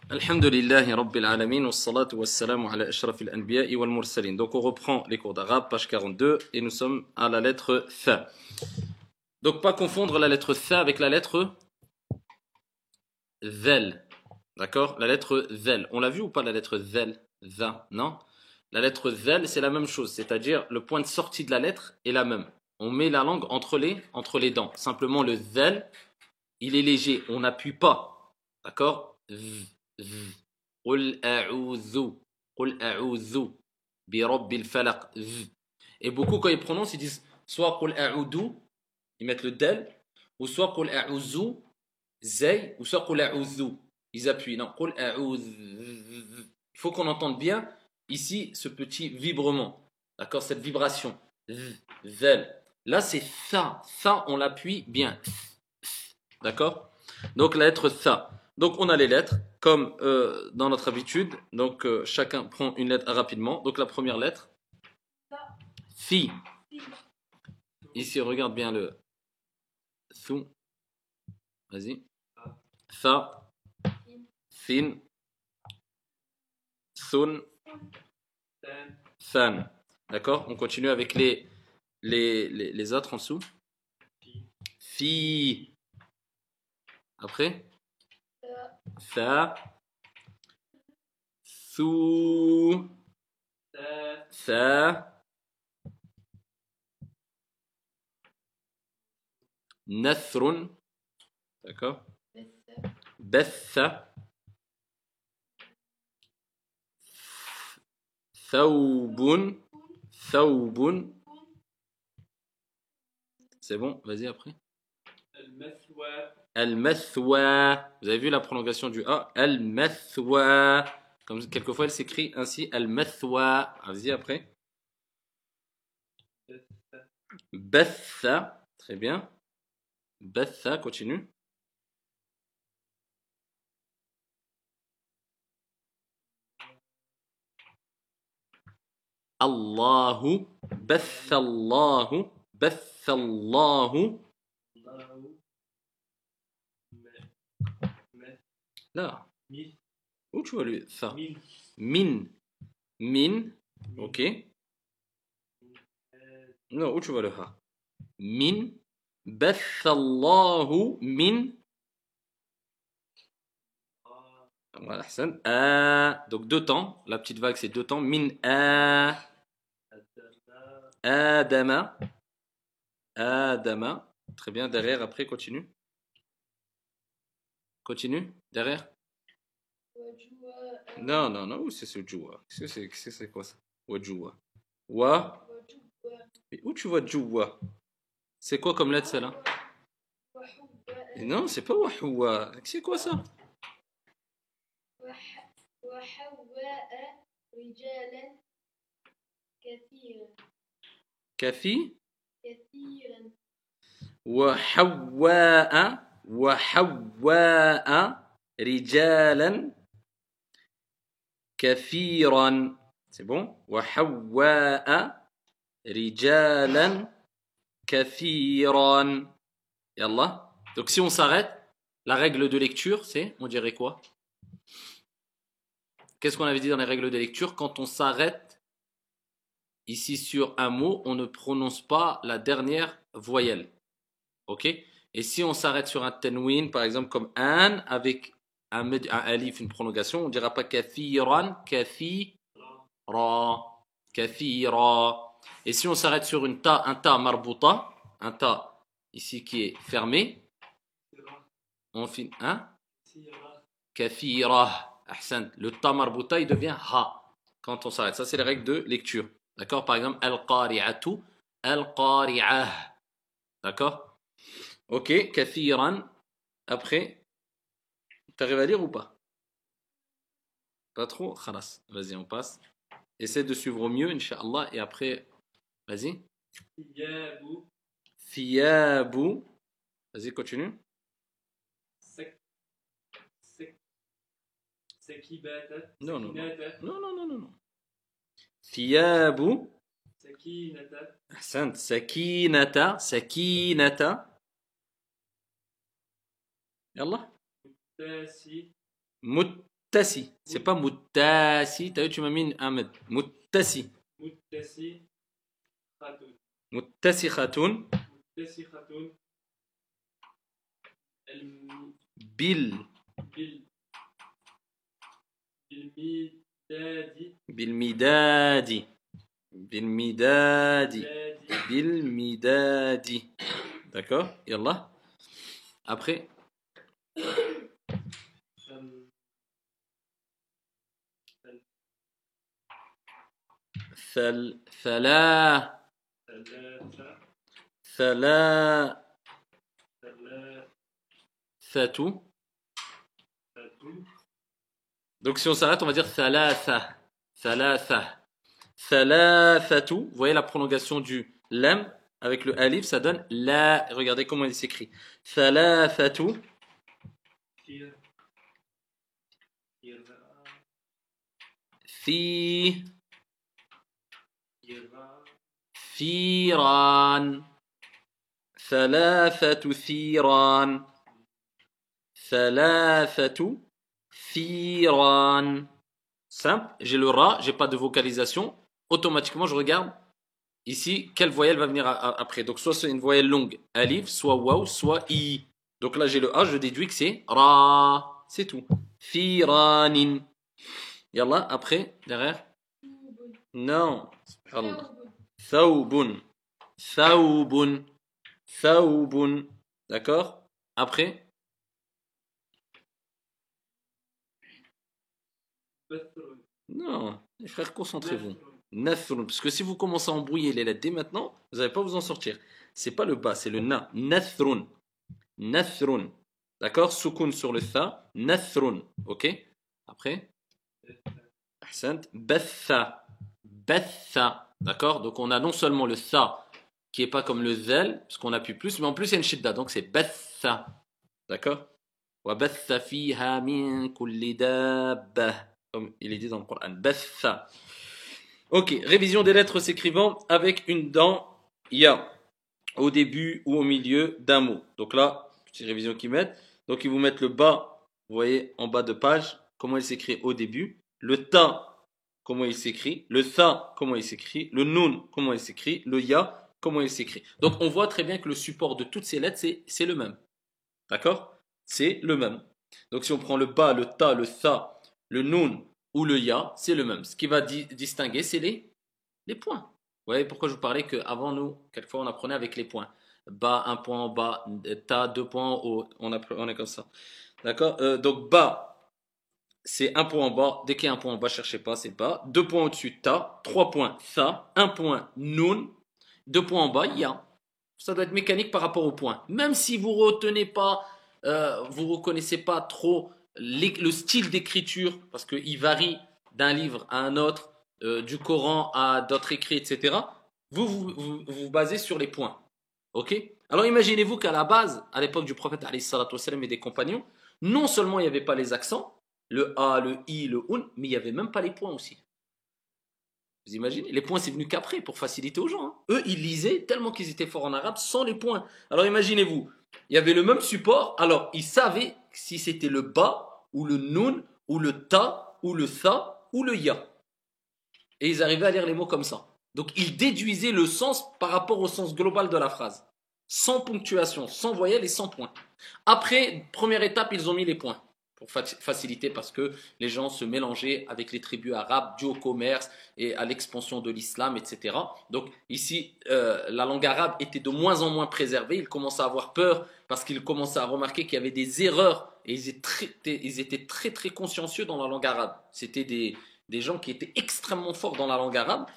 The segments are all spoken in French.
Alhamdulillahi Rabbil Alamin, wassalatu wassalamu ala ashrafil anbiya'i wal mursalin. Donc on reprend les cours d'arabe, page 42, et nous sommes à la lettre Tha. Donc pas confondre la lettre Tha avec la lettre Zel. D'accord? La lettre Zel. On l'a vu ou pas la lettre Zel? Za, non? La lettre Zel, c'est la même chose, c'est-à-dire le point de sortie de la lettre est la même. On met la langue entre les dents. Simplement le Zel, il est léger, on n'appuie pas. D'accord? Z. قل أعوذ قل أعوذ برب الفلق. Et beaucoup quand ils prononcent ils disent soit قل أعوذ, ils mettent le del, ou soit قل أعوذ zay, ou soit قل أعوذ, ils appuient. Non, قل أعوذ. Il faut qu'on entende bien ici ce petit vibrement, d'accord, cette vibration. Zel. Là c'est tha, tha on l'appuie bien, d'accord. Donc la lettre tha. Donc on a les lettres comme dans notre habitude. Donc chacun prend une lettre rapidement. Donc la première lettre, fi. Ici regarde bien le thou. Vas-y. Tha, thin, thun, than. D'accord. On continue avec les autres en dessous. Fi. Après. Tha, thou, tha. Nathrun, d'accord. Betha, thawbun, thawbun. C'est bon, vas-y après. Al-mathwa. Vous avez vu la prononciation du A? Al-mathwa. Comme quelquefois elle s'écrit ainsi. Al-mathwa. Vas-y après. Batha. Très bien. Batha, continue. Allahu. Bathallahu. Bathallahu. Là. Où tu vois le tha? Min. Min. Ok. Non, où tu vois le ha? Min. Bathallahu min. Voilà, donc deux temps. La petite vague, c'est deux temps. Min Adama. Adama. Très bien. Derrière, après, continue. Continue. Derrière. Non, non, non. Où c'est ce Joua? C'est quoi ça? Wajoua. Wa. Où tu vois Joua? C'est quoi comme lettre, celle-là? Non, c'est pas Wahoua. C'est quoi ça? كثيرا وحواء رجالا كثيرا. C'est bon? وحواء رجالا كثيرا. Yallah. Donc si on s'arrête, la règle de lecture, c'est, on dirait quoi? Qu'est-ce qu'on avait dit dans les règles de lecture? Quand on s'arrête ici sur un mot, on ne prononce pas la dernière voyelle. Ok? Et si on s'arrête sur un tanwin, par exemple comme an, avec un alif, une prolongation, on ne dira pas kathiran, kathira, kathira. Et si on s'arrête sur un ta marbuta, un ta ici qui est fermé, on finit, hein? Kathira. Le ta marbuta, il devient ha quand on s'arrête. Ça, c'est les règles de lecture. D'accord? Par exemple, al-qari'atu, al-qari'ah. D'accord? Ok, kathiran. Après, t'arrives à lire ou pas? Pas trop? Khalas. Vas-y, on passe. Essaie de suivre au mieux, Inch'Allah. Et après, vas-y. Thiyabu. Vas-y, continue. Non, non, non. Non, non, non, non, non. Thiyabu. Ahsant. Sakinata. Sakinata. Yallah. Mouttassi. C'est pas Mouttassi. T'as vu, tu m'as mis un med. Mouttassi. متسي خاتون Mouttassi khatoun. متسي خاتون Bil. بال بالميداد Bilmidadi. Bilmidadi. دادي Bilmidadi. D'accord? Yallah. Après. ثل- Thala. ثلاثة Thalathatu. ثلاثة Donc si on s'arrête, on va dire thalatha. Thalatha. Thalathatu. Vous voyez la prolongation du lam avec le alif, ça donne la. Regardez comment il s'écrit. Thalathatu. كير كير Fi. كير Thiran. Thalathatu thiran. Thalathatu thiran. Simple. J'ai le ra, j'ai pas de vocalisation. Automatiquement, je regarde ici quelle voyelle va venir après. Donc, soit c'est une voyelle longue, alif, soit waw, soit i. Donc là, j'ai le a, je déduis que c'est ra. C'est tout. Thiranin. Yallah, après, derrière. Non. Allah. Thawbun. Thawbun. Thawbun. D'accord? Après. بثر Non. Les frères, concentrez-vous. Nathrun. Parce que si vous commencez à embrouiller les lettres dès maintenant, vous n'allez pas vous en sortir. C'est pas le bas, c'est le na. Nathrun. Nathrun. D'accord? Soukoun sur le tha. Nathrun. Ok? Après. Ahsant. Batha. Batha. D'accord? Donc on a non seulement le tha qui est pas comme le zel, parce qu'on appuie plus, mais en plus il y a une shidda. Donc c'est batha. D'accord? Wa batha fiha min kulli dabba. Comme il est dit dans le Coran. Batha. Ok, révision des lettres s'écrivant avec une dent ya au début ou au milieu d'un mot. Donc là, petite révision qu'ils mettent. Donc ils vous mettent le bas, vous voyez, en bas de page, comment il s'écrit au début. Le ta, comment il s'écrit. Le tha, comment il s'écrit. Le nun, comment il s'écrit. Le ya, comment il s'écrit. Donc on voit très bien que le support de toutes ces lettres, c'est le même. D'accord? C'est le même. Donc si on prend le bas, le ta, le tha, le nun ou le ya, c'est le même. Ce qui va distinguer, c'est les points. Vous voyez pourquoi je vous parlais qu'avant nous, quelquefois on apprenait avec les points. Bas, un point en bas, ta, deux points en haut. On est comme ça. D'accord? Donc bas, c'est un point en bas. Dès qu'il y a un point en bas, cherchez pas, c'est bas. Deux points au-dessus, ta. Trois points, tha. Un point, nun. Deux points en bas, ya. Ça doit être mécanique par rapport au point. Même si vous retenez pas, vous reconnaissez pas trop le style d'écriture, parce qu'il varie d'un livre à un autre, du Coran à d'autres écrits, etc. Vous basez sur les points. Ok? Alors imaginez-vous qu'à la base, à l'époque du prophète alayhi salatu wassalam et des compagnons, non seulement il n'y avait pas les accents, le a, le i, le un, mais il n'y avait même pas les points aussi. Vous imaginez? Les points, c'est venu qu'après pour faciliter aux gens. Hein. Eux, ils lisaient tellement qu'ils étaient forts en arabe sans les points. Alors imaginez-vous, il y avait le même support, alors ils savaient si c'était le ba, ou le nun, ou le ta, ou le tha, ou le ya. Et ils arrivaient à lire les mots comme ça. Donc ils déduisaient le sens par rapport au sens global de la phrase. Sans ponctuation, sans voyelle et sans point. Après, première étape, ils ont mis les points pour faciliter parce que les gens se mélangeaient avec les tribus arabes dues au commerce et à l'expansion de l'islam, etc. Donc ici, la langue arabe était de moins en moins préservée. Ils commençaient à avoir peur parce qu'ils commençaient à remarquer qu'il y avait des erreurs et ils étaient très très consciencieux dans la langue arabe. C'était des gens qui étaient extrêmement forts dans la langue arabe.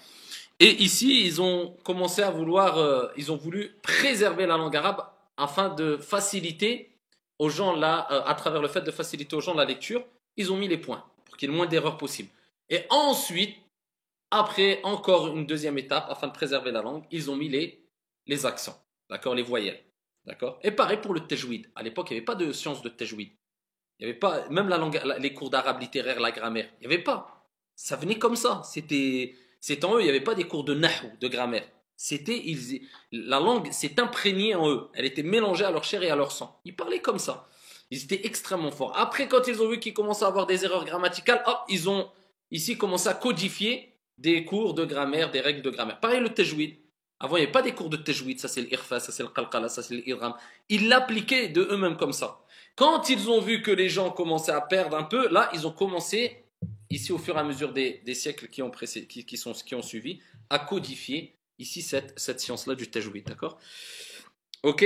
Et ici, ils ont commencé à vouloir, ils ont voulu préserver la langue arabe afin de faciliter aux gens là, à travers le fait de faciliter aux gens la lecture, ils ont mis les points pour qu'il y ait le moins d'erreurs possible. Et ensuite, après encore une deuxième étape, afin de préserver la langue, ils ont mis les accents, d'accord, les voyelles, d'accord. Et pareil pour le tajwid. À l'époque, il n'y avait pas de science de tajwid. Il n'y avait pas, même la langue, les cours d'arabe littéraire, la grammaire, il n'y avait pas. Ça venait comme ça. C'est en eux, il n'y avait pas des cours de nahou, de grammaire. La langue s'est imprégnée en eux. Elle était mélangée à leur chair et à leur sang. Ils parlaient comme ça. Ils étaient extrêmement forts. Après, quand ils ont vu qu'ils commençaient à avoir des erreurs grammaticales, hop, ils ont ici commencé à codifier des cours de grammaire, des règles de grammaire. Pareil, le tajwid. Avant, il n'y avait pas des cours de tajwid. Ça, c'est l'irfa, ça, c'est le qalqala, ça, c'est l'idgham. Ils l'appliquaient de eux-mêmes comme ça. Quand ils ont vu que les gens commençaient à perdre un peu, là, ils ont commencé, ici, au fur et à mesure des siècles qui ont suivi, à codifier ici cette science-là du tajwid. D'accord? Ok,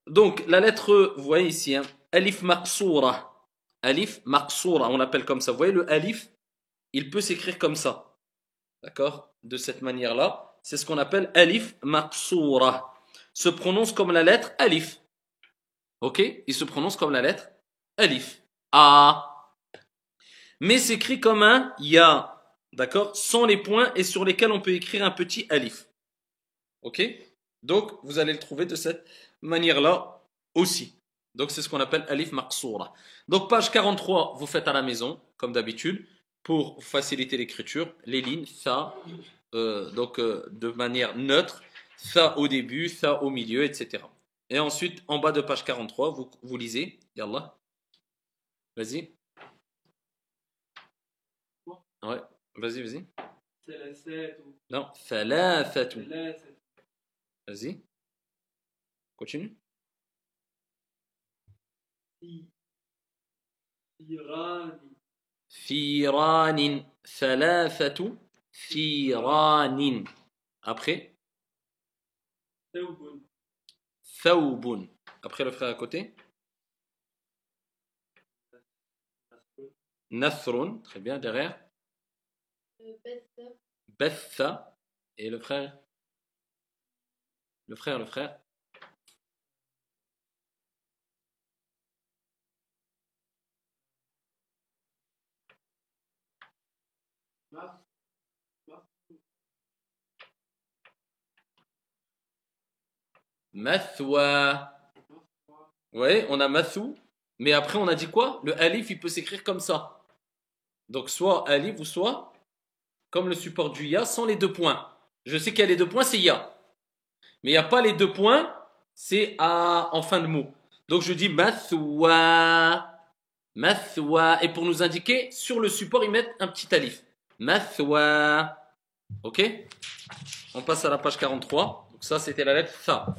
donc la lettre E, vous voyez ici, hein, alif maqsoura. Alif maqsoura, on l'appelle comme ça. Vous voyez le alif, il peut s'écrire comme ça. D'accord? De cette manière-là. C'est ce qu'on appelle alif maqsoura. Se prononce comme la lettre alif. Ok? Il se prononce comme la lettre alif. A. Mais s'écrit comme un ya. D'accord? Sans les points et sur lesquels on peut écrire un petit alif. Ok? Donc, vous allez le trouver de cette manière-là aussi. Donc, c'est ce qu'on appelle alif maqsoura. Donc, page 43, vous faites à la maison, comme d'habitude, pour faciliter l'écriture, les lignes, ça, de manière neutre, ça au début, ça au milieu, etc. Et ensuite, en bas de page 43, vous lisez, Yallah. Vas-y. Ouais, vas-y. Non, thalathatu. Vas-y. Continue. Firanin. Thalathatu. Firanin. Après. Thawbun. Après le frère à côté. Nathrun. Très bien, derrière. Betha. Et le frère. Le frère. Mathwa. Ouais, on a mathou. Mais après, on a dit quoi? Le alif, il peut s'écrire comme ça. Donc, soit alif ou soit comme le support du ya sans les deux points. Je sais qu'il y a les deux points, c'est ya. Mais il n'y a pas les deux points, c'est a en fin de mot. Donc, je dis mathwa. Mathwa. Et pour nous indiquer, sur le support, ils mettent un petit alif. Mathwa. Ok? On passe à la page 43. Donc, ça, c'était la lettre tha.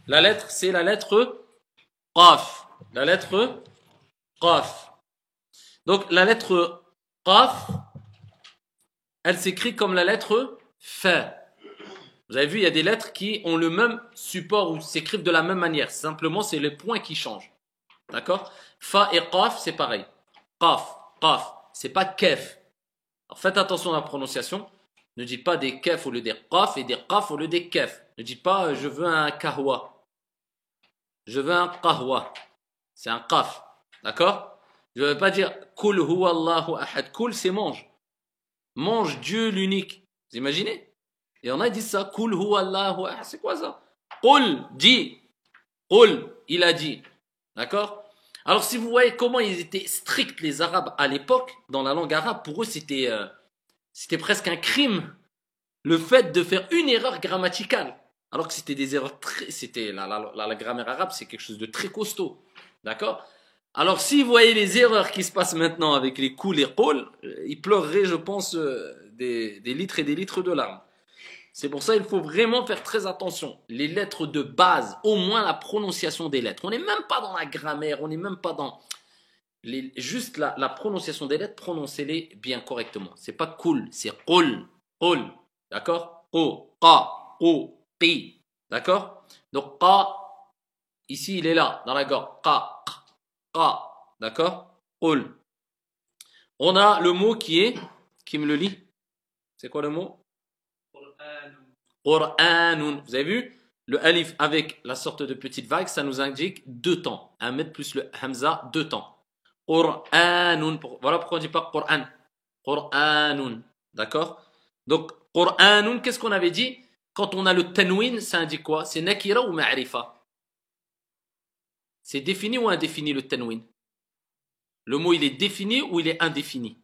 La lettre, c'est la lettre qaf. La lettre qaf. Donc, la lettre qaf, elle s'écrit comme la lettre fa. Vous avez vu, il y a des lettres qui ont le même support ou s'écrivent de la même manière. Simplement, c'est les points qui changent. D'accord? Fa et qaf, c'est pareil. Qaf, c'est pas kef. Alors, faites attention à la prononciation. Ne dites pas des kef au lieu des qaf et des qaf au lieu des kef. Ne dites pas je veux un kahwa. Je veux un qahwa. C'est un qaf. D'accord? Je ne veux pas dire kul huwa Allahu ahad. Kul, c'est mange. Mange Dieu l'unique. Vous imaginez? Et on a dit ça. Kul huwa Allahu ahad. C'est quoi ça? Qul, dit. Qul, il a dit. D'accord? Alors si vous voyez comment ils étaient stricts les Arabes à l'époque, dans la langue arabe, pour eux c'était presque un crime. Le fait de faire une erreur grammaticale. Alors que c'était des erreurs très... la grammaire arabe, c'est quelque chose de très costaud. D'accord? Alors, si vous voyez les erreurs qui se passent maintenant avec les coups, les rôles, ils pleureraient, je pense, des litres et des litres de larmes. C'est pour ça qu'il faut vraiment faire très attention. Les lettres de base, au moins la prononciation des lettres. On n'est même pas dans la grammaire, on n'est même pas dans... juste la prononciation des lettres, prononcez-les bien correctement. C'est pas cool, c'est qul, qul. D'accord? Qu, qa, qu, qi. D'accord? Donc, qa, ici, il est là, dans la gorge. Qa, qa. D'accord? Qul. On a le mot qui me le lit? C'est quoi le mot? Qur'anun. Vous avez vu? Le alif avec la sorte de petite vague, ça nous indique deux temps. Un mètre plus le hamza, deux temps. Qur'anun. Voilà pourquoi on ne dit pas Qur'an. Qur'anun. D'accord? Donc, Qur'anun, qu'est-ce qu'on avait dit? Quand on a le tanwin, ça indique quoi? C'est nakira ou ma'rifa? C'est défini ou indéfini le tanwin? Le mot, il est défini ou il est indéfini?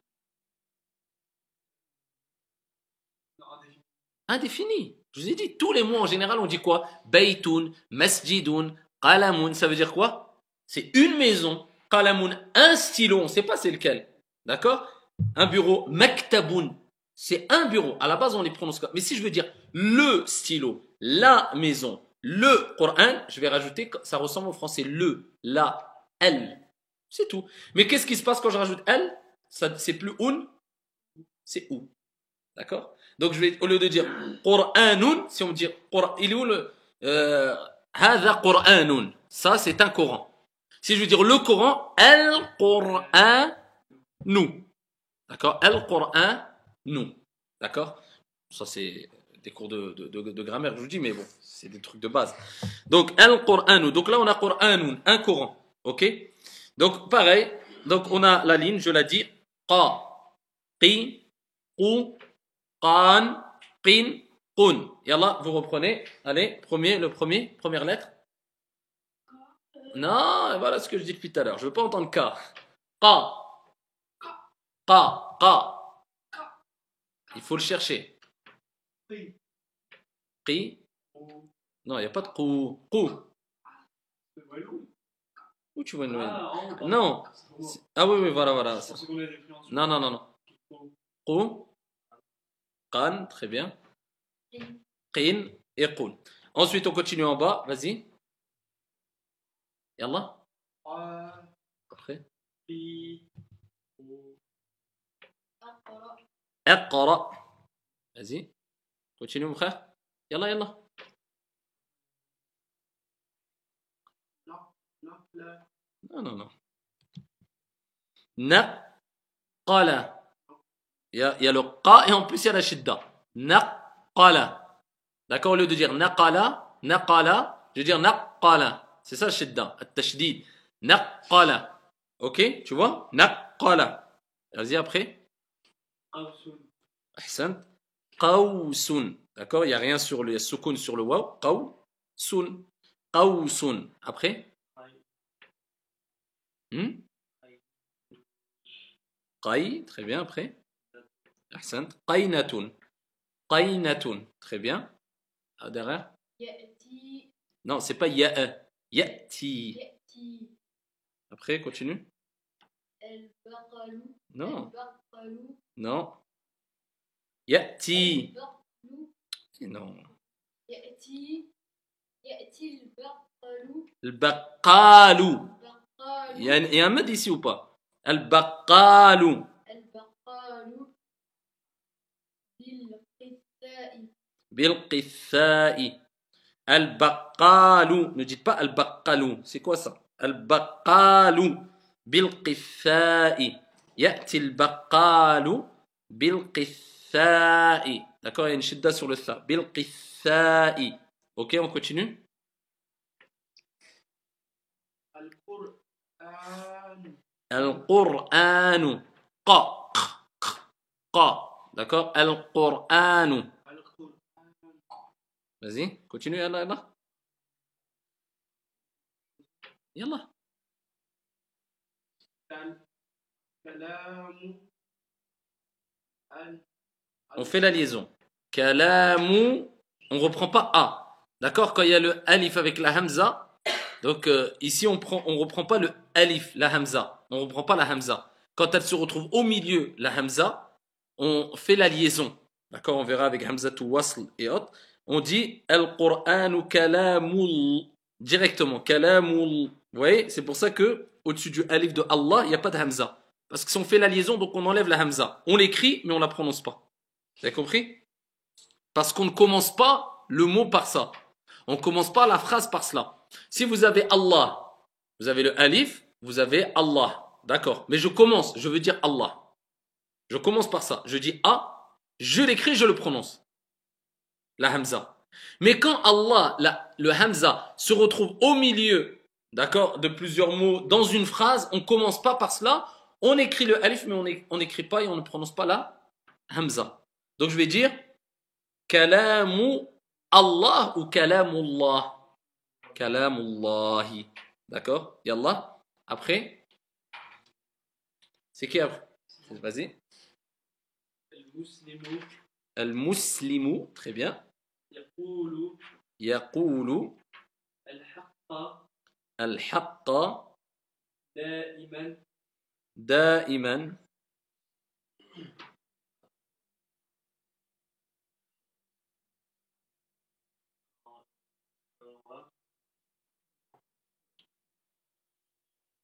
Indéfini. Je vous ai dit, tous les mots en général, on dit quoi? Baytun, masjidun, qalamun. Ça veut dire quoi? C'est une maison. Qalamun, un stylo, on ne sait pas c'est lequel. D'accord? Un bureau. Maktaboun, c'est un bureau. À la base, on les prononce comme. Mais si je veux dire le stylo, la maison, le Coran, je vais rajouter, ça ressemble au français le, la, elle. C'est tout. Mais qu'est-ce qui se passe quand je rajoute elle? C'est plus un, c'est ou. D'accord? Donc je vais, au lieu de dire Qur'anun, si on me dit il est où le Hadha Qur'anun. Ça, c'est un Coran. Si je veux dire le Coran, Al-Qur'anu. D'accord? Al-Qur'anu. D'accord? Ça, c'est des cours de grammaire, je vous dis, mais bon, c'est des trucs de base. Donc, Al-Qur'anu. Donc là, on a Qur'anun, un Coran. Ok? Donc, pareil. Donc, on a la ligne, je la dis. Qa, qi, qu, qan, qin, qun. Yallah, vous reprenez. Allez, première lettre. Non, voilà ce que je dis depuis tout à l'heure. Je veux pas entendre K. Qa, qa, qa. Il faut le chercher. Qi. Non, il n'y a pas de qu. Qu. Où tu vois une non. Ah oui, oui, voilà. Non, non, non, non. Qu. Qan, très bien. Qin et qun. Ensuite, on continue en bas. Vas-y. Yallah. Après. Iqra. Vas-y. Continue, mon frère. Yallah, yallah. Non, non, non. Naqala. Il y a le qa et en plus il y a la shidda. Naqala. D'accord, au lieu de dire naqala, je veux dire naqala. C'est ça la shidda, at-tashdid. Naqala. Ok, tu vois? Naqala. Vas-y après. Ahsan. Qawsun. D'accord, il n'y a rien sur le soukoun sur le waw. Qawsun. Qawsun. Après. Qay, très bien, après. Ahsan. Qaynatun. Qaynatun. Très bien. Derrière. Non, c'est pas ya'a. Ya'ti. Après, continue. Non. Non. Ya'ti. Non. Al-baqalu. Il y a un mad ici ou pas? Al-baqalu. Bil-qitha'i. Al-baqalu. Ne dites pas al-baqalu. C'est quoi ça? Al-baqalu. Bil-qitha'i. Ya'ti al-baqalu. Bil-qitha'i. D'accord, il y a une shidda sur le tha. Bil-qitha'i. Ok, on continue. Al-Qur'anu. Qa. Qa. D'accord? Al-Qur'anu. Vas-y, continue, yallah, yallah. Yallah. On fait la liaison. Kalamu, on ne reprend pas A. D'accord? Quand il y a le alif avec la hamza, donc ici on ne reprend pas le alif, la hamza. On ne reprend pas la hamza. Quand elle se retrouve au milieu, la hamza, on fait la liaison. D'accord? On verra avec hamzatou wasl et autres. On dit Al-Qur'anu kalamul. Directement. Kalamul. Vous voyez? C'est pour ça que au-dessus du alif de Allah, il n'y a pas de hamza. Parce que si on fait la liaison, donc on enlève la hamza. On l'écrit, mais on ne la prononce pas. Vous avez compris? Parce qu'on ne commence pas le mot par ça. On ne commence pas la phrase par cela. Si vous avez Allah, vous avez le alif, vous avez Allah. D'accord. Mais je commence, je veux dire Allah. Je commence par ça. Je dis A, je l'écris, je le prononce. La hamza. Mais quand Allah, le hamza, se retrouve au milieu, d'accord, de plusieurs mots dans une phrase, on ne commence pas par cela. On écrit le alif, mais on n'écrit pas et on ne prononce pas la hamza. Donc je vais dire Kalamu Allah ou Kalamullah. Kalamullahi. D'accord? Yallah. Après, c'est qui après? Vas-y. Al-Muslimu. Très bien. Yaqulu. Al-Haqqa. دائما دائما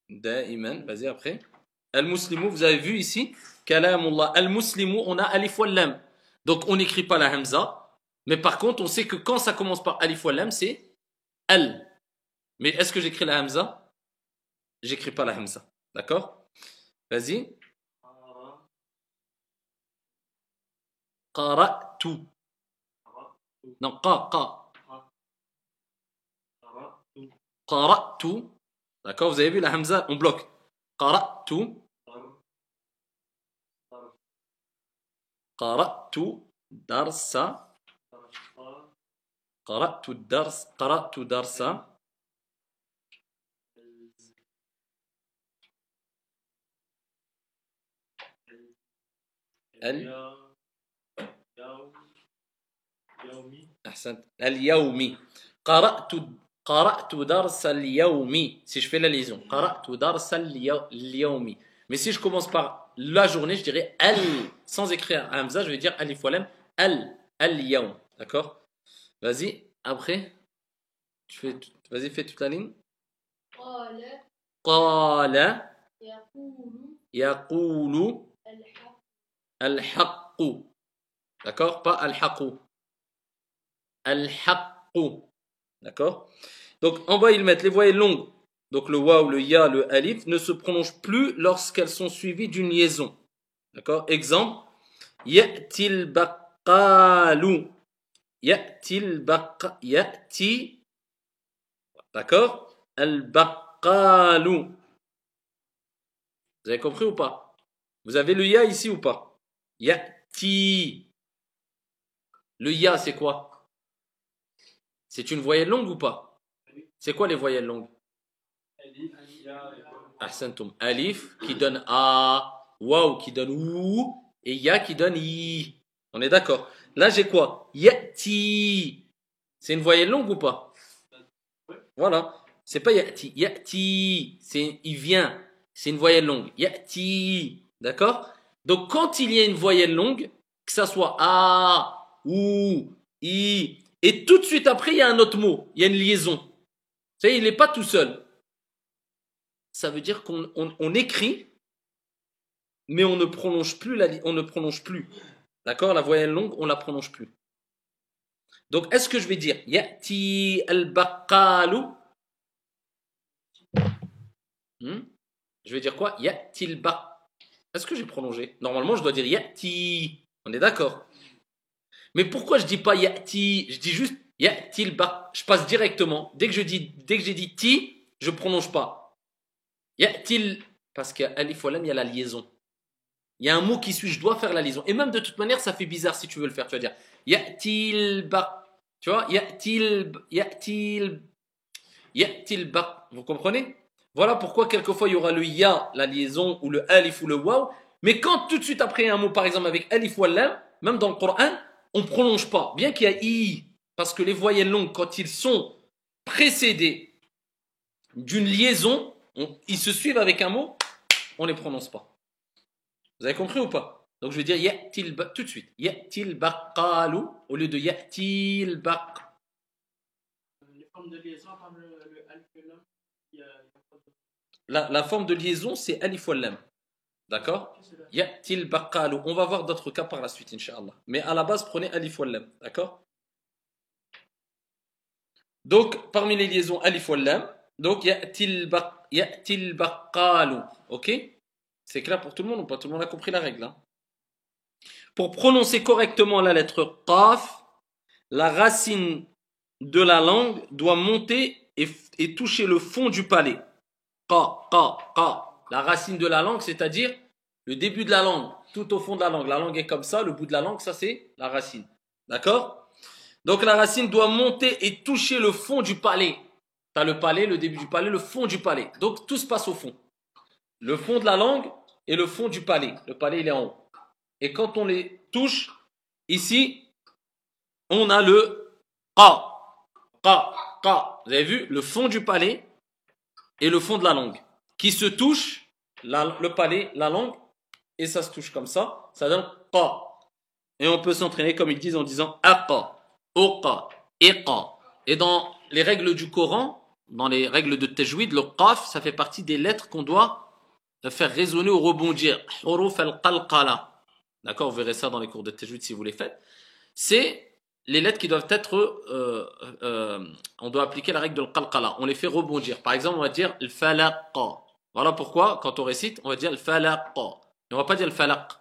دائما. Vas-y après. Al-Muslimu, vous avez vu ici, Kalamullah. Al-Muslimu, on a alif wal lam. Donc on n'écrit pas la hamza. Mais par contre, on sait que quand ça commence par alif wal lam, c'est al. Mais est-ce que j'écris la hamza? J'écris pas la hamza. D'accord? Vas-y. Qara'tu. Non, Qara'tu. D'accord? Vous avez vu la hamza? On bloque. Qara'tu. Qara'tu darsa. Qara'tu dars. Qara'tu darsa. أحسنت. اليومي. قرأت درس اليومي. Si je fais la liaison. قرأت درس اليومي. Mais si je commence par la journée, je dirais al. Sans écrire hamza, je vais dire alif wa lam. Al-yawm. D'accord? Vas-y. Après. Vas-y, fais toute la ligne. قال يقول الحق. D'accord? Pas al-haqu. Al-haqqu. D'accord? Donc en bas ils mettent les voyelles longues. Donc le waw, le ya, le alif ne se prononcent plus lorsqu'elles sont suivies d'une liaison. D'accord? Exemple. Ya'til baqalu. Ya'ti. D'accord? Al-baqalu. Vous avez compris ou pas? Vous avez le ya ici ou pas? Ya'ti. Le ya c'est quoi? C'est une voyelle longue ou pas? C'est quoi les voyelles longues? Ahsantum. Alif qui donne A, waw qui donne OU, et ya qui donne I. On est d'accord? Là j'ai quoi? Ya'ti. C'est une voyelle longue ou pas? Voilà. C'est pas ya'ti. Ya'ti. C'est il vient. C'est une voyelle longue. Ya'ti. D'accord? Donc quand il y a une voyelle longue, que ça soit A, OU, I, et tout de suite après, il y a un autre mot. Il y a une liaison. Vous savez, il n'est pas tout seul. Ça veut dire qu'on écrit, mais on ne prononce plus. On ne prononce plus. D'accord? La voyelle longue, on ne la prononce plus. Donc, est-ce que je vais dire Ya'ti al-baqalu? Je vais dire quoi? Ya'ti al-baq. Est-ce que j'ai prolongé? Normalement, je dois dire Ya'ti. On est d'accord? Mais pourquoi je dis pas ya'ti? Je dis juste ya'til ba. Je passe directement. Dès que j'ai dit ti, je prononce pas. Ya'til, parce qu'à alif wa lam, il y a la liaison. Il y a un mot qui suit, je dois faire la liaison. Et même de toute manière, ça fait bizarre si tu veux le faire. Tu vas dire ya'til ba. Tu vois, ya'til ba. Vous comprenez? Voilà pourquoi quelquefois il y aura le ya, la liaison, ou le alif ou le waw. Mais quand tout de suite après un mot, par exemple avec alif wa lam, même dans le Coran, on ne prononce pas, bien qu'il y a i, parce que les voyelles longues, quand ils sont précédés d'une liaison, ils se suivent avec un mot, on ne les prononce pas. Vous avez compris ou pas? Donc je vais dire ya'til ba tout de suite. Ya'til baqalu au lieu de ya'til baq. Les formes de liaison comme le alif et lam, La forme de liaison, c'est alif wal lam. D'accord? Ya'til baqalu. On va voir d'autres cas par la suite, Inch'Allah. Mais à la base, prenez alif wal lam. D'accord? Donc, parmi les liaisons alif wal lam, donc ya'til baqalu. Ok? C'est clair pour tout le monde ou pas? Tout le monde a compris la règle, hein? Pour prononcer correctement la lettre qaf, la racine de la langue doit monter et toucher le fond du palais. Qa. La racine de la langue, c'est-à-dire le début de la langue, tout au fond de la langue. La langue est comme ça, le bout de la langue, ça c'est la racine. D'accord? Donc la racine doit monter et toucher le fond du palais. Tu as le palais, le début du palais, le fond du palais. Donc tout se passe au fond. Le fond de la langue et le fond du palais. Le palais, il est en haut. Et quand on les touche, ici, on a le qa. Vous avez vu? Le fond du palais et le fond de la langue. qui se touchent, le palais, la langue, et ça se touche comme ça donne qa. Et on peut s'entraîner comme ils disent en disant aqa, uqa, iqa. Et dans les règles du Coran, dans les règles de tajwid, le qaf, ça fait partie des lettres qu'on doit faire résonner ou rebondir. Huruf al-qalqala. D'accord, vous verrez ça dans les cours de tajwid si vous les faites. C'est les lettres qui doivent être, on doit appliquer la règle de al-qalqala. On les fait rebondir. Par exemple, on va dire al-falaqa. Voilà pourquoi, quand on récite, on va dire al-falaqa. Et on va pas dire al-falaq.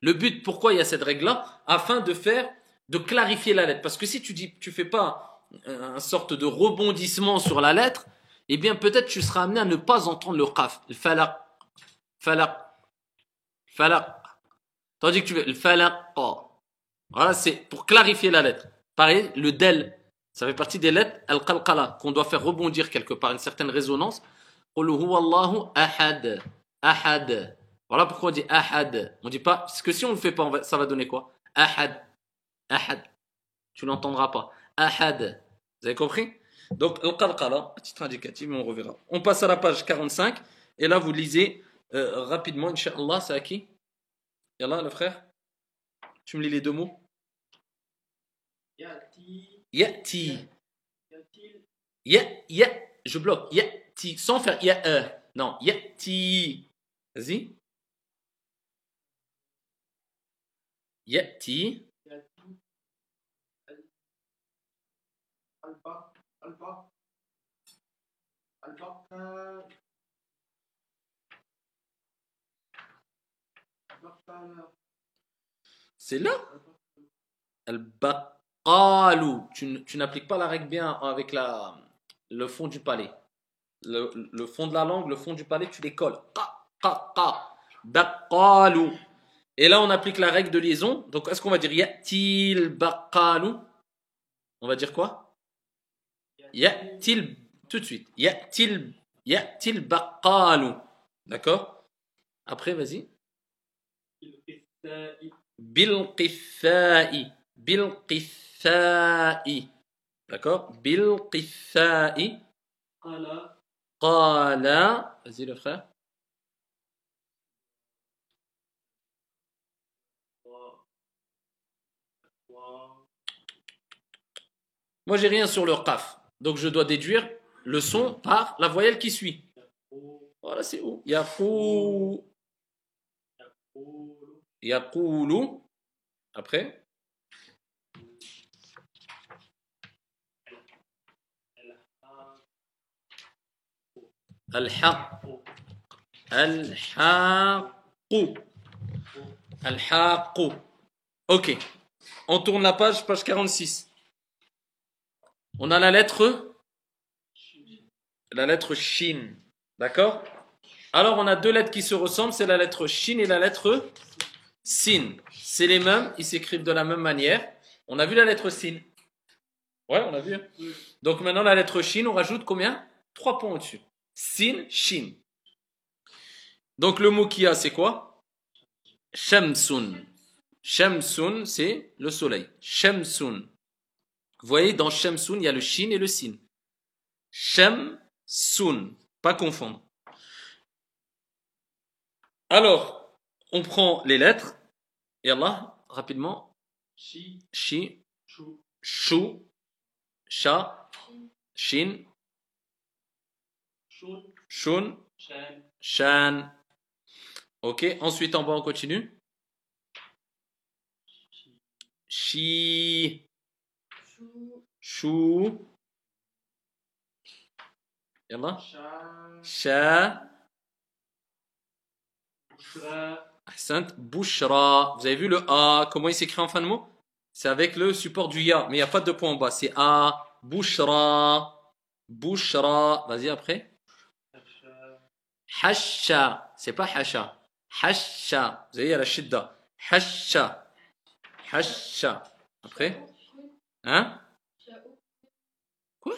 Le but, pourquoi il y a cette règle-là? Afin de clarifier la lettre. Parce que si tu fais pas une sorte de rebondissement sur la lettre, eh bien peut-être tu seras amené à ne pas entendre le qaf. Le falaq, falaq, falaq. Tandis que tu fais le falaq. Voilà, c'est pour clarifier la lettre. Pareil, le del, ça fait partie des lettres al-qalqala qu'on doit faire rebondir quelque part, une certaine résonance. Qul huwallahu ahad, ahad. Voilà pourquoi on dit ahad. On dit pas, parce que si on le fait pas, ça va donner quoi? Ahad, ahad. Tu l'entendras pas. Ahad. Vous avez compris? Donc, al-qalqala, titre indicatif, mais on reverra. On passe à la page 45, et là vous lisez rapidement, Inch'Allah, c'est à qui? Yallah, le frère? Tu me lis les deux mots? Yati. Yati. Yatil. Ya, je bloque. Yati, sans faire ya. Non, yati. Vas-y. Yati. Yati. Alba. Alba. Alba. Alba. C'est là. Al-baqalu. Tu n'appliques pas la règle bien avec le fond du palais. Le fond de la langue, le fond du palais, tu les colles. Qa, qa, qa. Baqalu. Et là, on applique la règle de liaison. Donc, est-ce qu'on va dire ya'til baqalu? On va dire quoi? Ya'til, tout de suite. Ya'til baqalu. D'accord? Après, vas-y. Bilqitha'i. Bilqitha'i. D'accord? Bilqitha'i. Qala. Vas-y, le frère. Moi, j'ai rien sur le qaf. Donc, je dois déduire le son par la voyelle qui suit. Voilà, c'est où? Yaqou. Yaqoulou. Après. Al-haq. Al-haqou. Al-haqou. Ok. On tourne la page 46. On a la lettre shin. D'accord? Alors, on a deux lettres qui se ressemblent, c'est la lettre shin et la lettre sin. C'est les mêmes, ils s'écrivent de la même manière. On a vu la lettre sin. Ouais, on a vu. Donc maintenant, la lettre shin, on rajoute combien? 3 points au-dessus. Sin, shin. Donc le mot qu'il y a, c'est quoi? Shamsun. Shamsun, c'est le soleil. Shamsun. Vous voyez, dans Shamsun, il y a le shin et le sin. Shamsun. Pas confondre. Alors, on prend les lettres. Et Allah, rapidement. Shi, Shu, Sha, Shin, Shun, Shan. Ok, ensuite en bas on continue. Shi, Shu, Yallah. Sha, Ahsant, Bushra. Vous avez vu le A, comment il s'écrit en fin de mot? C'est avec le support du Ya, mais il n'y a pas de point en bas. C'est A, Bushra, Bushra. Vas-y après. Hasha, c'est pas Hasha. Hasha. Vous voyez, il y a la shidda. Hasha. Hasha. Après. Hein? Quoi?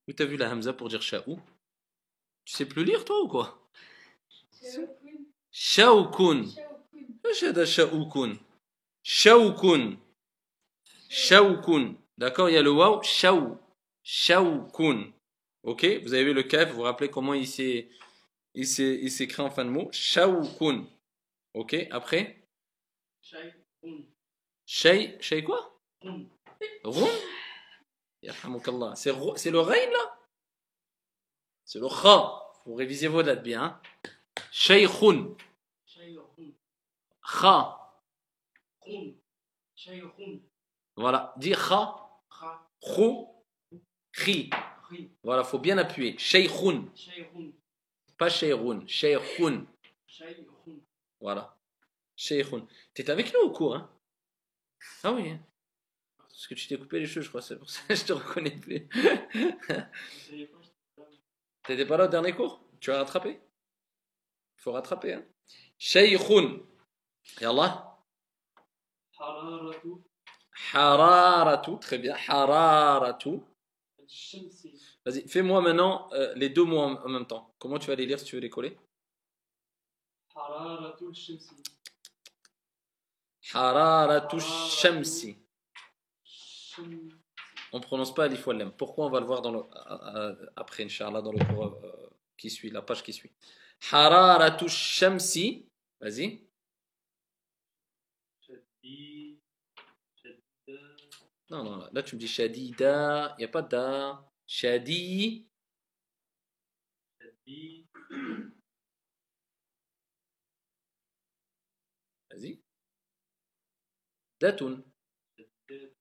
Où t'as vu la Hamza pour dire Sha'ou? Tu sais plus lire toi ou quoi? Shaoukun. ايش هذا شاوكون؟ شاوكون. شاوكون. D'accord, il y a le waw. Shaou. Shaoukun. Ok, vous avez vu le kaf, vous vous rappelez comment il s'écrit en fin de mot. Shawkun. Ok, après. شيء Shay quoi? هم Roun? Yarhamukallah. C'est le rain là? C'est le kha. Vous révisez vos dates bien. Hein? Shaykhun. شيء Kha. خون شيء Voilà. Dis kha. خ Khou. Khi. خي Voilà, faut bien appuyer. Shaykhun. شيء Pas shaykhun. Shaykhun. شيء Voilà. Shaykhun. T'étais avec nous au cours, hein? Ah oui. Hein. Parce que tu t'es coupé les cheveux, je crois. C'est pour ça que je te reconnais plus. T'étais pas là au dernier cours? Tu as rattrapé? Il faut rattraper, hein? Shaykhun. Yallah. حرارة Hararatu. Très bien. Hararatu. الشمس Vas-y, fais-moi maintenant les deux mots en même temps. Comment tu vas les lire si tu veux les coller? حرارة الشمس Hararatu shamsi. الشمس On ne prononce pas alif wal lam. Pourquoi? On va le voir dans après, Inch'Allah, dans le cours qui suit, la page qui suit. Hararatu shamsi. Vas-y. شديد شديد Non, non, là tu me dis shadida. Il n'y a pas da. Shadi. شديد Vas-y. Datun. شديد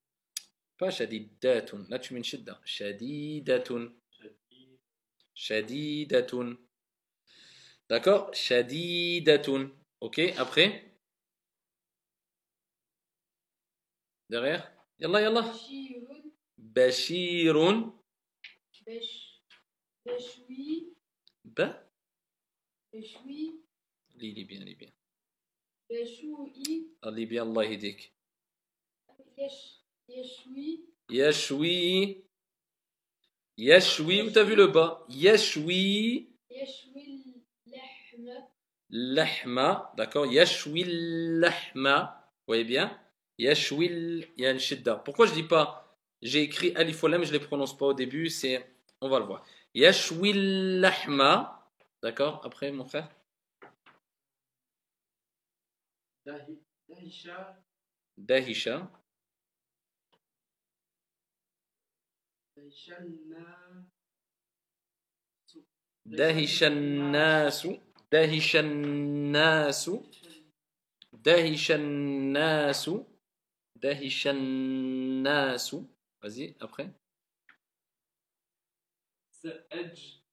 Pas shadidatun. Là tu mets une shidda. Shadidatun. شديد Shadidatun. D'accord? Shadidatun. Ok, après. Derrière. Yallah, yallah. بشير Bashirun. بشوي Ba. بشوي Lis bien, lis bien. بشوي Lis bien, Allah hidik. يشوي Yashwi. Yashwi, où t'as vu le bas? Yashwi. يشوي اللحم Lahma. D'accord? Yashwi lahma. Vous voyez bien? Yashwi. Il y a une shidda. Pourquoi je dis pas? J'ai écrit alif wal lam, je les prononce pas au début. C'est. On va le voir. Yashwi lahma. D'accord? Après, mon frère? دهشة Dahisha. دهشنا دهش الناس دهش الناس دهش الناس دهش الناس. Vas-y, après. سأجتهد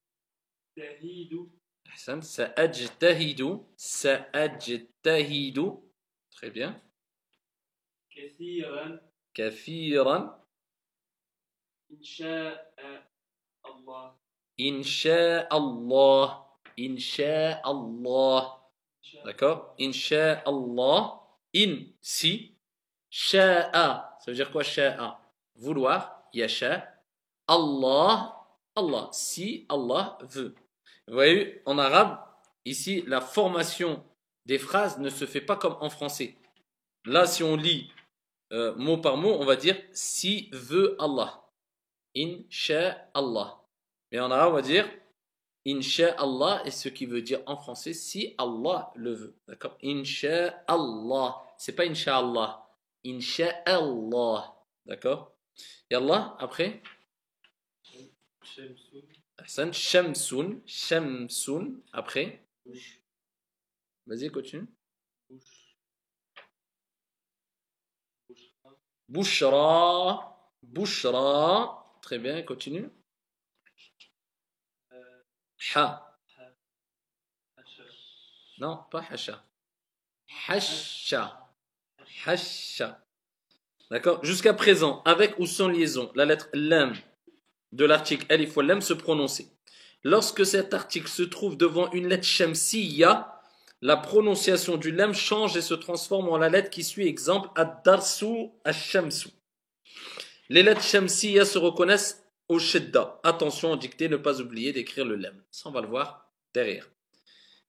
أحسن. سأجتهد سأجتهد. Très bien. كثيرا كثيرا. إن شاء الله إن شاء الله. إن شاء الله. D'accord? إن شاء الله. إن si. شاء. Ça veut dire quoi شاء? Vouloir. يشاء. Allah. Allah. Si Allah veut. Vous voyez, en arabe, ici, la formation des phrases ne se fait pas comme en français. Là, si on lit mot par mot, on va dire si veut Allah. Inch'Allah. Mais en arabe, on va dire Inch'Allah, et ce qui veut dire en français si Allah le veut. D'accord? Inch'Allah. C'est pas Inch'Allah. Inch'Allah. D'accord? Yallah, après. شمس Ahsan, Shamsun. Shamsun. Après. بش Vas-y, continue. بش بشرى Bouchra. Bouchra. Très bien, continue. Ha. حشش Non, pas hasha. Hasha. Hasha. D'accord? Jusqu'à présent, avec ou sans liaison, la lettre lam de l'article alif ou lam se prononcer. Lorsque cet article se trouve devant une lettre shamsiya, la prononciation du lam change et se transforme en la lettre qui suit. Exemple, ad-darsu ash-shamsu. Les lettres shamsiya se reconnaissent au shidda. Attention en dictée, ne pas oublier d'écrire le lam. Ça, on va le voir derrière.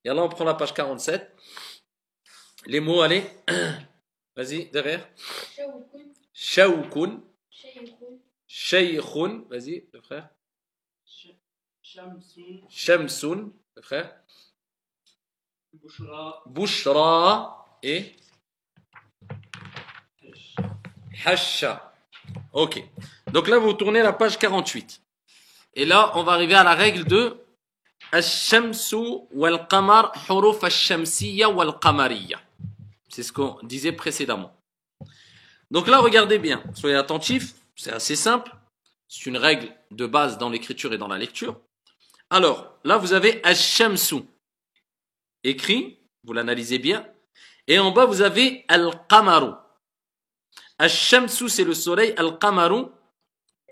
Et là, on prend la page 47. Les mots, allez. Vas-y, derrière. شوك Shawkun. شيخ Shaykhun. Vas-y, le frère. Shamsun, Shamsun, le frère. Bushra, Bushra et Hesh. Hasha. Ok. Donc là, vous tournez la page 48. Et là, on va arriver à la règle de Ash-Shamsu wal-Qamar huruf ash-Shamsiyya wal-Qamariyya. C'est ce qu'on disait précédemment. Donc là, regardez bien. Soyez attentifs. C'est assez simple. C'est une règle de base dans l'écriture et dans la lecture. Alors, là, vous avez Ash-Shamsu écrit. Vous l'analysez bien. Et en bas, vous avez Al-Qamaru. Ash-Shamsu, c'est le soleil. Al-Qamaru,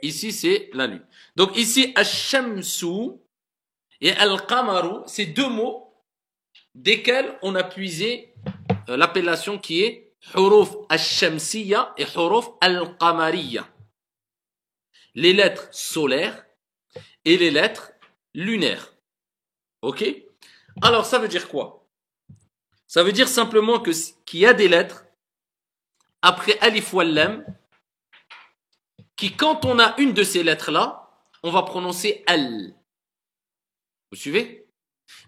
ici, c'est la lune. Donc ici, Ash-Shamsu et Al-Qamaru, c'est deux mots desquels on a puisé l'appellation qui est Huruf Ash-Shamsiyya et Huruf Al-Qamariyya. Les lettres solaires et les lettres lunaires. Ok? Alors, ça veut dire quoi? Ça veut dire simplement qu'il y a des lettres après Alif wal Lam qui, quand on a une de ces lettres-là, on va prononcer Al. Vous suivez?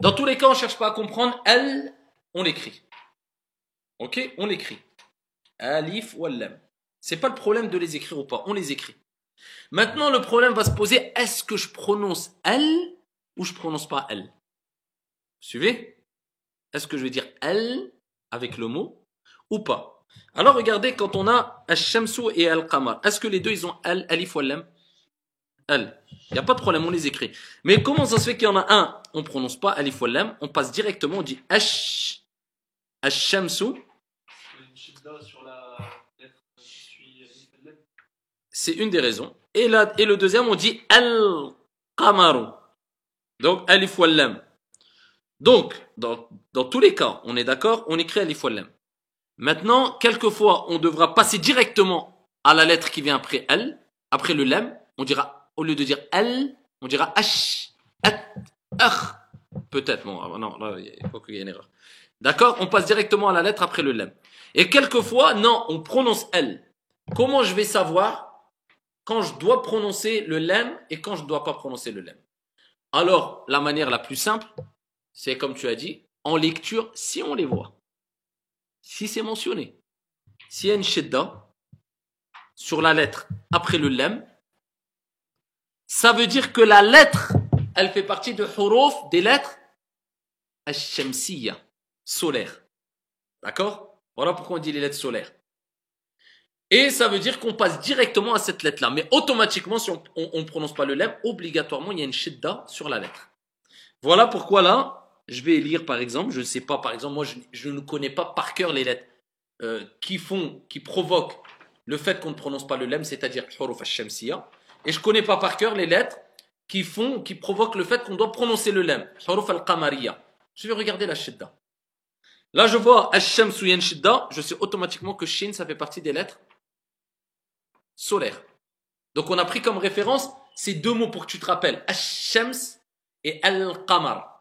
Dans tous les cas, on ne cherche pas à comprendre Al, on l'écrit. Ok? On l'écrit. Alif wal Lam. C'est pas le problème de les écrire ou pas, on les écrit. Maintenant, le problème va se poser, est-ce que je prononce Al ou je prononce pas Al? Vous suivez? Est-ce que je vais dire Al avec le mot ou pas? Alors regardez, quand on a Ash-Shamsu et Al-Qamar, est-ce que les deux ils ont Al, Alif wal Lam? Al. Il n'y a pas de problème, on les écrit. Mais comment ça se fait qu'il y en a un, on ne prononce pas Alif wal Lam, on passe directement, on dit Ash, Ash-Shamsu. Une shidda sur la lettre qui suit Alif al-Lam. C'est une des raisons. Et le deuxième, on dit Al-Qamaru. Donc Alif wal Lam. Donc, dans tous les cas, on est d'accord, on écrit Alif wal Lam. Maintenant, quelquefois, on devra passer directement à la lettre qui vient après Al, après le Lam, on dira, au lieu de dire Al, on dira Ash, At, Akh. Peut-être, bon, non, là, il faut qu'il y ait une erreur. D'accord? On passe directement à la lettre après le Lam. Et quelquefois, non, on prononce Al. Comment je vais savoir quand je dois prononcer le Lam et quand je ne dois pas prononcer le Lam? Alors, la manière la plus simple, c'est comme tu as dit, en lecture, si on les voit. Si c'est mentionné. S'il y a une shidda sur la lettre après le lam, ça veut dire que la lettre, elle fait partie de huruf des lettres ash-shamsiyya, solaires. D'accord? Voilà pourquoi on dit les lettres solaires. Et ça veut dire qu'on passe directement à cette lettre-là. Mais automatiquement, si on ne prononce pas le lam, obligatoirement, il y a une shidda sur la lettre. Voilà pourquoi là, je vais lire par exemple, je ne sais pas, par exemple, moi je ne connais pas par cœur les lettres qui provoquent le fait qu'on ne prononce pas le lam, c'est-à-dire huruf ash-shamsiyya. Et je ne connais pas par cœur les lettres qui provoquent le fait qu'on doit prononcer le lam, huruf al-qamariyya. Je vais regarder la shidda. Là, je vois ash-shamsu yen shidda, je sais automatiquement que shin, ça fait partie des lettres solaires. Donc on a pris comme référence ces deux mots pour que tu te rappelles, ash-shams et al-qamar.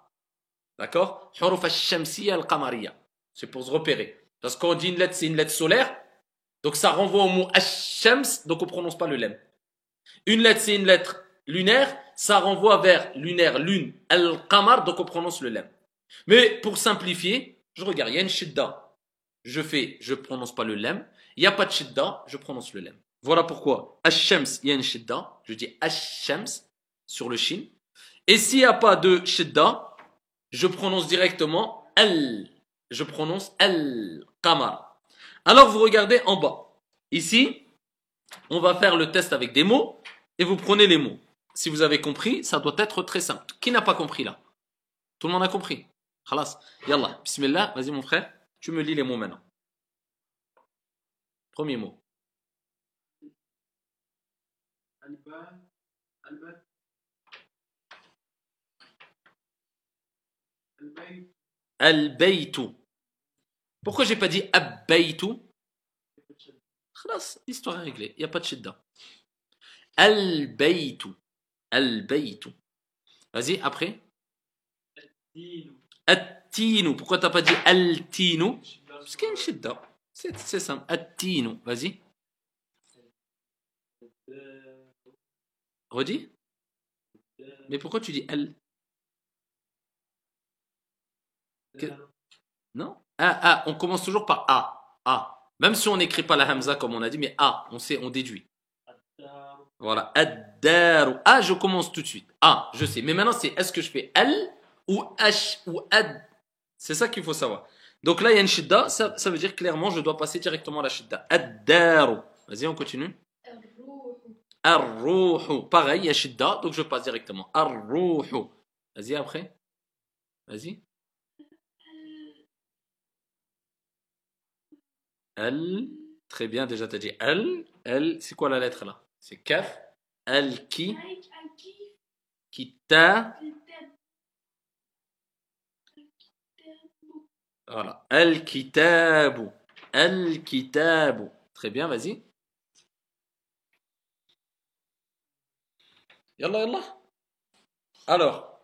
D'accord? Huruf ash-shamsiyya al-qamariyya. C'est pour se repérer. Parce qu'on dit une lettre, c'est une lettre solaire. Donc ça renvoie au mot ash-shams, donc on ne prononce pas le lem. Une lettre, c'est une lettre lunaire. Ça renvoie vers lunaire, lune, al-qamar, donc on prononce le lem. Mais pour simplifier, je regarde, il y a une shidda. Je prononce pas le lem. Il n'y a pas de shidda, je prononce le lem. Voilà pourquoi ash-shams, il y a une shidda. Je dis ash-shams sur le shin. Et s'il n'y a pas de shidda, je prononce directement al. Je prononce al-qamar. Alors vous regardez en bas. Ici, on va faire le test avec des mots et vous prenez les mots. Si vous avez compris, ça doit être très simple. Qui n'a pas compris là? Tout le monde a compris? Khalas. Yallah. Bismillah. Vas-y mon frère. Tu me lis les mots maintenant. Premier mot. Alba, Alba, Albayt, Al-baytu. Pourquoi j'ai pas dit abbaytu? Khalas. L'histoire est réglée. Il n'y a pas de shidda. Al-baytu. Al-baytu. Vas-y, après. Dinu, At-tinu. Pourquoi t'as pas dit al-tinu? shidda, Parce qu'il y a une shidda. C'est simple. At-tinu. Vas-y. euh, Redis. euh, Mais pourquoi tu dis L? Non? On commence toujours par A. A. Même si on n'écrit pas la Hamza comme on a dit, mais A, on sait, on déduit. Voilà. Ad-daru. A, je commence tout de suite. A, je sais. Mais maintenant, c'est est-ce que je fais L ou H ou Ad? C'est ça qu'il faut savoir. Donc là, il y a une shidda. Ça veut dire clairement, je dois passer directement à la shidda. Ad-daru. Vas-y, on continue. الروح Ar-ruhu. Pareil, il y a shidda, donc je passe directement. Ar-ruhu. Vas-y, après. Vas-y. Al. Très bien, déjà, t'as dit Al. Al, c'est quoi la lettre là? C'est Kaf. Al qui? Qui ta. Voilà. Al-kitabu. Al-kitabu. Très bien, vas-y. Yallah, yallah. Alors,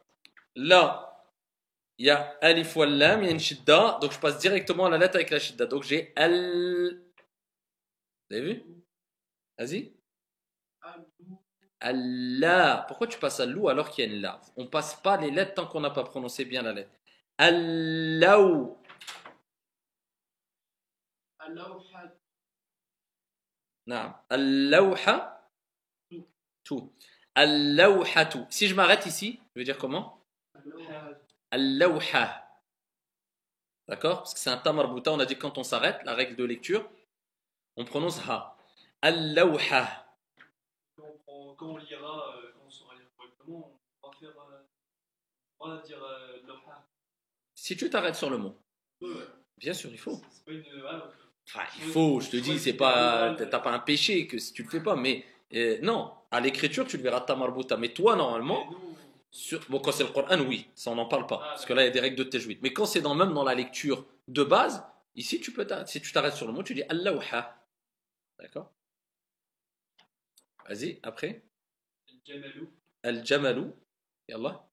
là, il y a alif wal lam, il y a une shidda. Donc, je passe directement à la lettre avec la shidda. Donc, j'ai al. Vous avez vu? Vas-y. Allah. Pourquoi tu passes à l'ou alors qu'il y a une la? On passe pas les lettres tant qu'on n'a pas prononcé bien la lettre. Allahu. Non. Allawha. Tout. Allawhatu. Si je m'arrête ici, je vais dire comment? Allawha. D'accord? Parce que c'est un ta marbuta. On a dit quand on s'arrête, la règle de lecture, on prononce ha. Allawha. Quand on lira, quand on saura lire correctement, on va faire. On va dire l'oha. Si tu t'arrêtes sur le mot, Ouais. bien sûr, il faut. C'est pas une. Enfin, il faut, je te dis, c'est pas, t'as pas un péché que si tu le fais pas, mais non, à l'écriture, tu le verras ta marbuta. Mais toi, normalement, bon, quand c'est le Coran, oui, ça on n'en parle pas, parce que là, il y a des règles de tajwid. Mais quand c'est même dans la lecture de base, ici, si tu t'arrêtes sur le mot, tu dis Allahouha. D'accord? Vas-y, après. Al-Jamalou. Al-Jamalou. Yallah.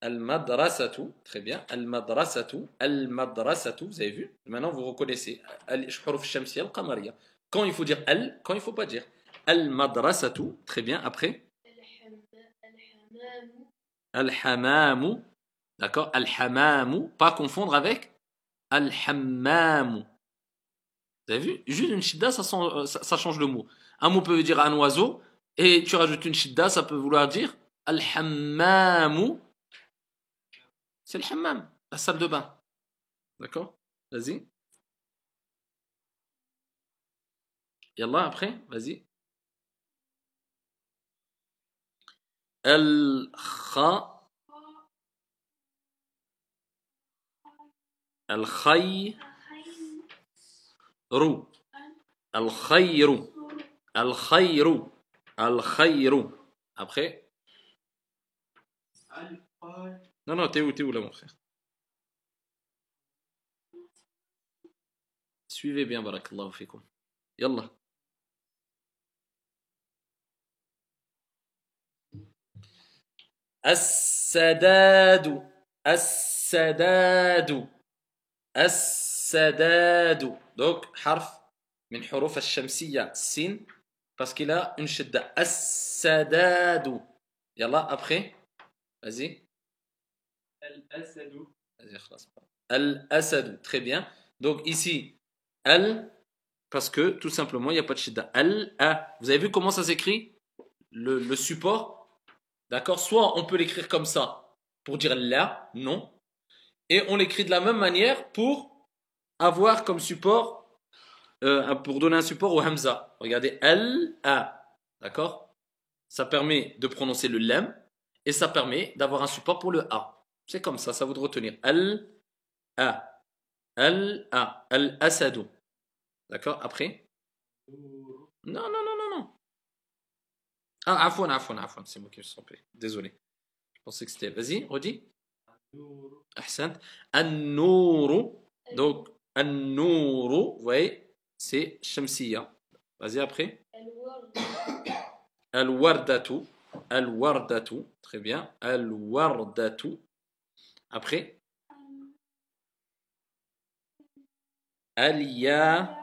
Al-Madrasatu, très bien. Al-Madrasatu, Al-Madrasatu, vous avez vu? Maintenant, vous reconnaissez. Al-Huruf Shamsiya, Al-Qamariya. Quand il faut dire Al, quand il ne faut pas dire. Al-Madrasatu, très bien. Après. Al-Hamamu. D'accord? Al-Hamamu. Pas confondre avec Al-Hammamu. Vous avez vu? Juste une shidda, ça change le mot. Un mot peut dire un oiseau, et tu rajoutes une shidda, ça peut vouloir dire Al-Hammamu. C'est le hammam, la salle de bain. D'accord? Vas-y. Yallah, après, vas-y. Al-kha. Al-khayru. Al-khayru. Al-khayru. Al-khayru. Après. Non, non, t'es où là, mon frère? Suivez bien, barakallahu fikum. Yallah. As-sadadu. As-sadadu. As-sadadu. Donc, harf min huruf al-shamsiyya, sin, parce qu'il a une shidda. As-sadadu. Yallah, après. Vas-y. Al-Asadou. Vas-y, khlas. Al-Asadou. Très bien. Donc, ici, al, parce que tout simplement, il n'y a pas de shidda. Al-A. Vous avez vu comment ça s'écrit? Le support. D'accord? Soit on peut l'écrire comme ça pour dire la, non. Et on l'écrit de la même manière pour avoir comme support, pour donner un support au hamza. Regardez, Al-A. D'accord? Ça permet de prononcer le lem et ça permet d'avoir un support pour le A. C'est comme ça vous de retenir. Al-A. Al-A. Al-Asadou. D'accord? Après? Non, non, non, non, non. Ah, afwan. C'est moi qui me suis trompé. Désolé. Je pensais que c'était. Vas-y, redis. Ahsant. An-Nouru. Donc, An-Nouru, vous voyez, c'est Shamsiya. Vas-y, après. Al-Wardatu. Al-Wardatu. Très bien. Al-Wardatu. Après. Al-ya,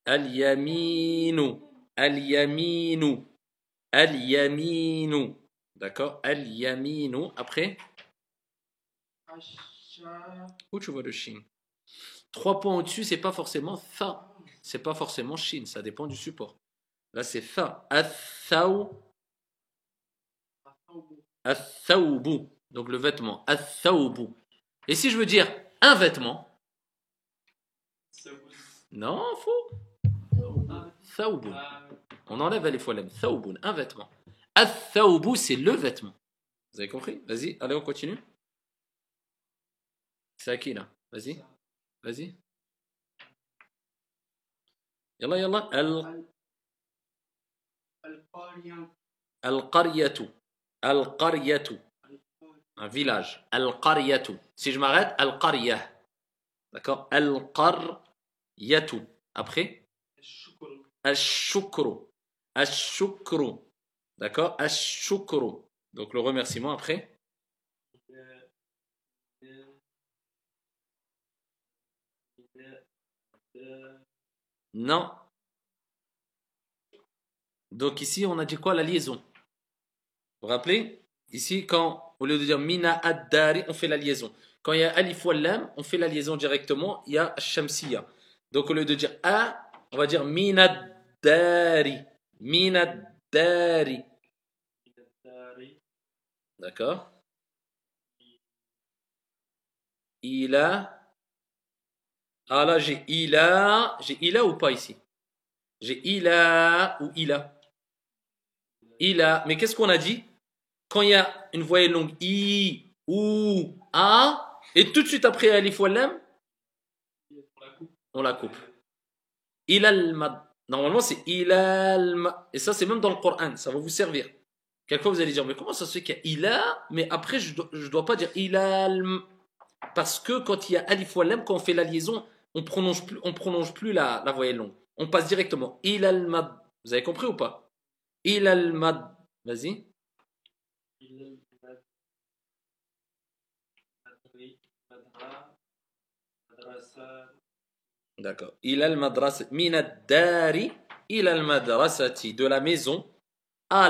al-yaminu, al-yaminu, al-yaminu. D'accord? Al-yaminu. Après, où tu vois le shin? 3 points au-dessus, c'est pas forcément fa. C'est pas forcément shin. Ça dépend du support. Là, c'est fa. Athawbu. Donc le vêtement. Athawbu. Et si je veux dire un vêtement? Non, faux. Thawbu. On enlève les fois l'em. Thawbun. Un vêtement. Athawbu, c'est le vêtement. Vous avez compris? Vas-y, allez, on continue. C'est à qui là? Vas-y. Vas-y. Yalla, yalla. Al-qaryatu. Al-qaryatu. Un village. Al-qaryatu. Si je m'arrête, Al-qaryah. D'accord? Al-qaryatu. Après? Al-shukru. Al-shukru. D'accord? Al-shukru. Donc le remerciement après? Non. Donc ici, on a dit quoi? La liaison. Vous vous rappelez? Ici, quand, au lieu de dire mina ad-dari, on fait la liaison. Quand il y a alif ou lam, on fait la liaison directement. Il y a shamsiya. Donc au lieu de dire a, on va dire mina ad-dari. Mina ad-dari. D'accord? Il a. Ah là, j'ai ila ou pas ici? J'ai ila ou ila? Ila. Mais qu'est-ce qu'on a dit? Quand il y a une voyelle longue, i, ou, a, et tout de suite après alif ou lam, on la coupe. Ilal mad. Normalement, c'est ilal mad. Et ça, c'est même dans le Coran. Ça va vous servir. Quelquefois, vous allez dire, mais comment ça se fait qu'il y a ila, mais après, je dois pas dire ilal. Parce que quand il y a alif ou lam, quand on fait la liaison, on prolonge plus la voyelle longue. On passe directement. Ilal mad. Vous avez compris ou pas? Ilal mad. Vas-y. D'accord. Ilal madras min ad-dari ilal madrasati, de la maison à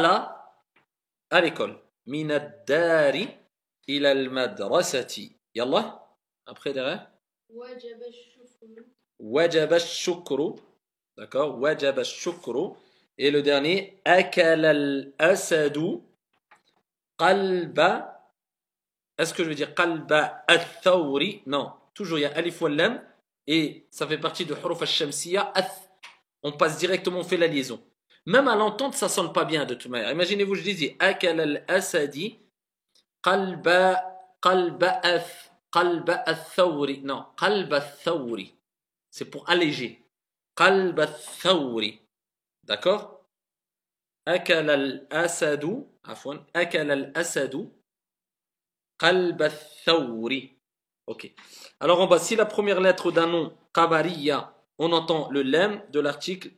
l'école. Min ad-dari ilal madrasati. Yallah. Après derrière. Wajaba ash-shukru. D'accord. Wajaba ash-shukru. Et le dernier, akal al-asadu qalba. Est-ce que je veux dire qalba al-thawri? Non. Toujours il y a alif ou lam. Et ça fait partie de huruf al-shamsiya. On passe directement, on fait la liaison. Même à l'entente, ça sonne pas bien de toute manière. Imaginez-vous, je disais akal al-asadi qalba al-thawri. Non, qalba al-thawri. C'est pour alléger. Qalba al-thawri. D'accord? Akal al-asadu. Afwan. Akal al-asadu qalba al-thawri. Ok. Alors en bas, si la première lettre d'un nom, qabariya, on entend le lem de l'article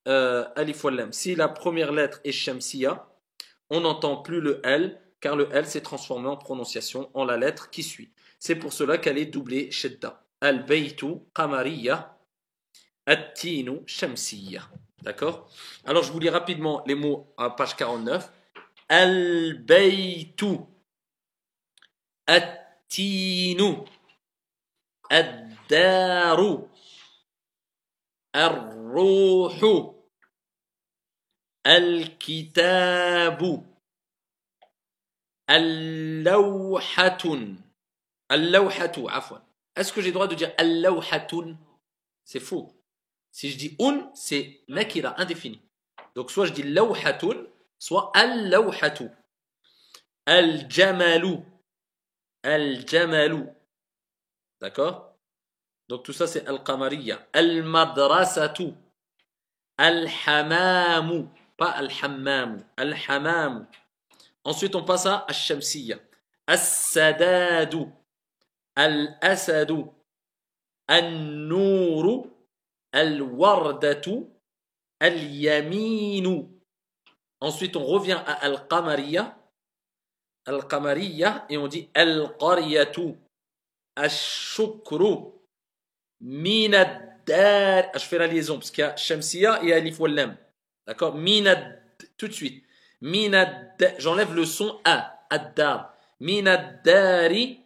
alif wal lam. Si la première lettre est shamsiya, on n'entend plus le L, car le L s'est transformé en prononciation en la lettre qui suit. C'est pour cela qu'elle est doublée shedda. Al-baytu qamariya, at-tinu shamsiya. D'accord? Alors je vous lis rapidement les mots à page 49. Al-baytu, at-tinu, ad-daru, ar-ruhu, al-kitabu, al-lawhatun. Al-lawhatu, afwan. Est-ce que j'ai le droit de dire al-lawhatun? C'est faux. Si je dis un, c'est nakira, indéfini. Donc soit je dis lawhatun, soit al-lawhatu. Al-jamalu. Al-jamalu. D'accord? Donc tout ça c'est al-qamariya. Al-madrasatu. Al-hamamu. Pas al-hammamu. Al-hamamu. Ensuite on passe à al-shamsiya. As-sadadu. Al-asadu. Al-nouru. Al-wardatu. Al-yaminu. Ensuite on revient à al-qamariya. Al-qamariya et on dit al-qaryatu. Al-shukru. Minaddar. Je fais la liaison parce qu'il y a Shamsiya et Alif Wallam. D'accord? Minad. Tout de suite. Minad. J'enlève le son A. Addar. Minaddari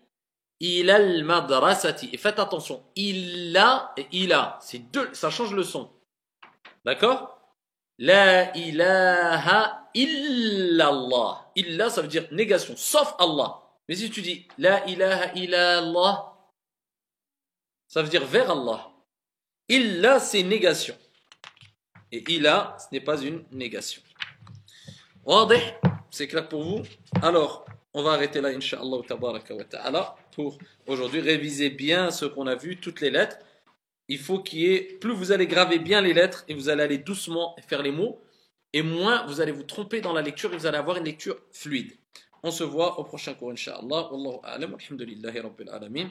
ila al-madrasati. Et faites attention. Illa et ila. C'est deux. Ça change le son. D'accord? La ilaha illallah. Illa, ça veut dire négation. Sauf Allah. Mais si tu dis La ilaha illallah, ça veut dire vers Allah. Illa, c'est négation. Et ila, ce n'est pas une négation. Wadih, c'est clair pour vous? Alors, on va arrêter là, Inch'Allah tabaraka wa ta'ala, pour aujourd'hui. Révisez bien ce qu'on a vu, toutes les lettres. Il faut qu'il y ait, plus vous allez graver bien les lettres et vous allez aller doucement faire les mots, et moins vous allez vous tromper dans la lecture et vous allez avoir une lecture fluide. On se voit au prochain cours, Inch'Allah. Wallahu a'lam, alhamdulillahi rabbil alamin.